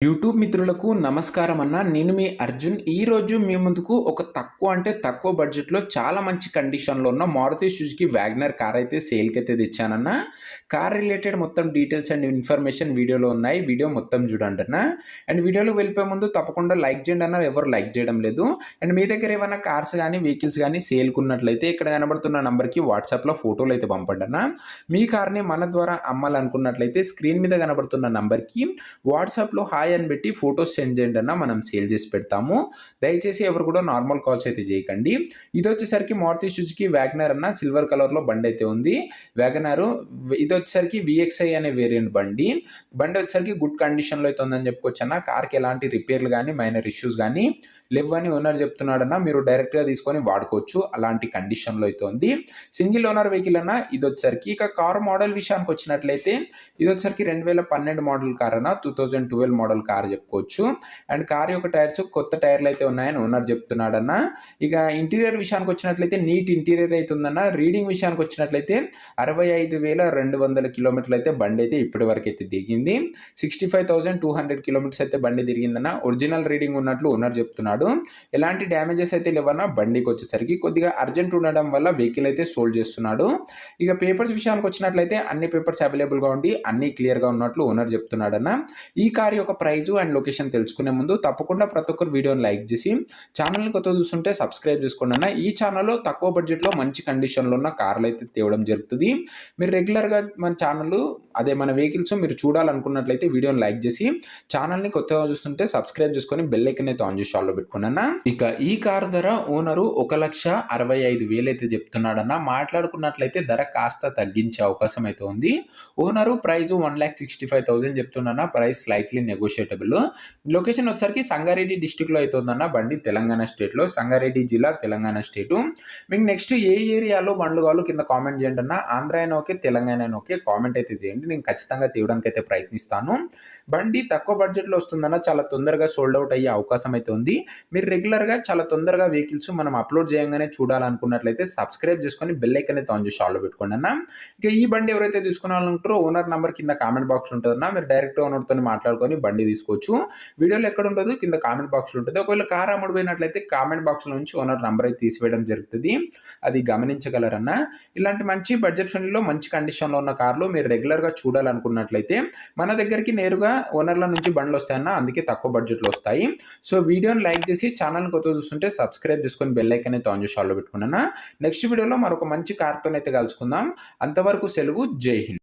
YouTube మిత్రులకు నమస్కారం అన్న. నేను మీ అర్జున్. ఈరోజు మీ ముందుకు ఒక తక్కువ బడ్జెట్‌లో చాలా మంచి కండిషన్‌లో ఉన్న మారుతి సుజుకి వ్యాగనర్ కార్ అయితే సేల్‌కైతే తెచ్చానన్న. కార్ రిలేటెడ్ మొత్తం డీటెయిల్స్ అండ్ ఇన్ఫర్మేషన్ వీడియోలో ఉన్నాయి. వీడియో మొత్తం చూడండన్న. అండ్ వీడియోలోకి వెళ్ళిపోయే ముందు తప్పకుండా లైక్ చేయండి అన్న. ఎవరు లైక్ చేయడం లేదు. అండ్ మీ దగ్గర ఏమైనా కార్స్ గానీ, వెహికల్స్ గానీ సేల్‌కున్నట్లయితే ఇక్కడ కనబడుతున్న నంబర్‌కి వాట్సాప్‌లో ఫోటోలు అయితే పంపండి అన్న. మీ కార్‌ని మన ద్వారా అమ్మాలనుకున్నట్లయితే స్క్రీన్ మీద కనబడుతున్న నంబర్‌కి వాట్సాప్‌లో హాయ్ అని పెట్టి ఫోటోస్ సెండ్ చేయండి అన్న, మనం సేల్ చేసి పెడతాము. దయచేసి ఎవరు కూడా నార్మల్ కాల్స్ అయితే చేయకండి. ఇది వచ్చేసరికి మారుతి సుజుకి వ్యాగనర్ అన్న, సిల్వర్ కలర్లో బండి అయితే ఉంది. వ్యాగనారు ఇది వచ్చేసరికి విఎక్స్ఐ అనే వేరియంట్ బండి. బండి వచ్చేసరికి గుడ్ కండిషన్లో అయితే ఉందని చెప్పుకోవచ్చు అన్న. కార్కి ఎలాంటి రిపేర్లు కానీ మైనర్ ఇష్యూస్ కానీ లేవని ఓనర్ చెప్తున్నాడన్న. మీరు డైరెక్ట్గా తీసుకొని వాడుకోవచ్చు, అలాంటి కండిషన్లో అయితే ఉంది. సింగిల్ ఓనర్ వెహికల్ అన్న ఇది వచ్చేసరికి. ఇక కార్ మోడల్ విషయానికి వచ్చినట్లయితే ఇది వచ్చేసరికి 2012 మోడల్ కార్ అన్న, 2012 మోడల్ కార్ చెప్పుకోవచ్చు. అండ్ కార్ యొక్క టైర్స్ కొత్త టైర్లు అయితే ఉన్నాయని ఓనర్ చెప్తున్నాడన్న. ఇక ఇంటీరియర్ విషయానికి వచ్చినట్లయితే నీట్ ఇంటీరియర్ అయితే ఉందన్న. రీడింగ్ విషయానికి వచ్చినట్లయితే 65,200 కిలోమీటర్లు అయితే బండి అయితే ఇప్పటి వరకు అయితే దిగింది. 65,200 కిలోమీటర్స్ అయితే బండి తిరిగిందన్న. ఒరిజినల్ రీడింగ్ ఉన్నట్లు ఓనర్ చెప్తున్నాడు. ఎలాంటి డ్యామేజెస్ అయితే లేవన్నా. బండికి వచ్చేసరికి కొద్దిగా అర్జెంట్ ఉండడం వల్ల వెహికల్ అయితే సోల్డ్ చేస్తున్నాడు. ఇక పేపర్స్ విషయానికి వచ్చినట్లయితే అన్ని పేపర్స్ అవైలబుల్గా ఉండి అన్ని క్లియర్గా ఉన్నట్లు ఓనర్ చెప్తున్నాడన్న. ఈ కార్ యొక్క ప్రైజు అండ్ లొకేషన్ తెలుసుకునే ముందు తప్పకుండా ప్రతి ఒక్కరు వీడియోని లైక్ చేసి ఛానల్ని కొత్త చూస్తుంటే సబ్స్క్రైబ్ చేసుకోండి అన్న. ఈ ఛానల్లో తక్కువ బడ్జెట్లో మంచి కండిషన్లో ఉన్న కార్లు అయితే తేవడం జరుగుతుంది. మీరు రెగ్యులర్గా మన ఛానల్ మన వెహికల్స్ మీరు చూడాలనుకున్నట్లయితే వీడియోని లైక్ చేసి ఛానల్ని కొత్తగా చూస్తుంటే సబ్స్క్రైబ్ చేసుకొని బెల్ ఐకాన్ అయితే ఆన్ చేసి ఆల్లో పెట్టుకోండి అన్న. ఇక ఈ కార్ ధర ఓనరు 1,65,000 అయితే చెప్తున్నాడన్న. మాట్లాడుకున్నట్లయితే ధర కాస్త తగ్గించే అవకాశం అయితే ఉంది. ఓనరు ప్రైజు 1,65,000 చెప్తున్నా. Price slightly నెగోషియేటబుల్. లొకేషన్ వచ్చేసరికి సంగారెడ్డి డిస్టిక్లో అయితే ఉందన్న. బండి తెలంగాణ స్టేట్లో, సంగారెడ్డి జిల్లా, తెలంగాణ స్టేటు. మీకు నెక్స్ట్ ఏ ఏరియాలో బండ్లు కావాలో కింద కామెంట్ చేయండి అన్న. ఆంధ్ర అయినా ఓకే, తెలంగాణ అయినా ఓకే, కామెంట్ అయితే చేయండి. నేను ఖచ్చితంగా తీయడానికి అయితే ప్రయత్నిస్తాను. బండి తక్కువ బడ్జెట్లో వస్తుందన్న. చాలా తొందరగా సోల్డ్ అవుట్ అయ్యే అవకాశం అయితే ఉంది. మీరు రెగ్యులర్గా చాలా తొందరగా వెహికల్స్ మనం అప్లోడ్ చేయగానే చూడాలనుకున్నట్లయితే సబ్స్క్రైబ్ చేసుకొని బెల్ ఐకాన్ అయితే ఆన్ చేసి ఆల్లో పెట్టుకోండి అన్న. ఇక ఈ బండి ఎవరైతే తీసుకోవాలనుకుంటారో ఓనర్ నెంబర్ కింద కామెంట్ బాక్స్లో ఉంటుందన్న. మీరు డైరెక్ట్ ఓనర్తో మాట్లాడుకొని బండి తీసుకోవచ్చు. వీడియోలో ఎక్కడ ఉండదు, కింద కామెంట్ బాక్స్లో ఉంటుంది. ఒకవేళ కార్ అమ్ముడుపోయినట్లయితే కామెంట్ బాక్స్లో నుంచి ఓనర్ నెంబర్ అయితే తీసివేయడం జరుగుతుంది. అది గమనించగలరన్న. ఇలాంటి మంచి బడ్జెట్ ఫ్రెండ్లీలో మంచి కండిషన్లో ఉన్న కార్లు మీరు రెగ్యులర్గా చూడాలనుకున్నట్లయితే మన దగ్గరికి నేరుగా ఓనర్ల నుంచి బండ్లు వస్తాయన్న. అందుకే తక్కువ బడ్జెట్లో వస్తాయి. సో వీడియోని లైక్ చేసి ఛానల్ని కొత్త చూస్తుంటే సబ్స్క్రైబ్ చేసుకొని బెల్ ఐకాన్ అయితే ఆన్ చేసి ఆల్లో పెట్టుకున్నాను. నెక్స్ట్ వీడియోలో మరొక మంచి కార్తో అయితే కలుసుకుందాం. అంతవరకు సెలవు. జై హింద్.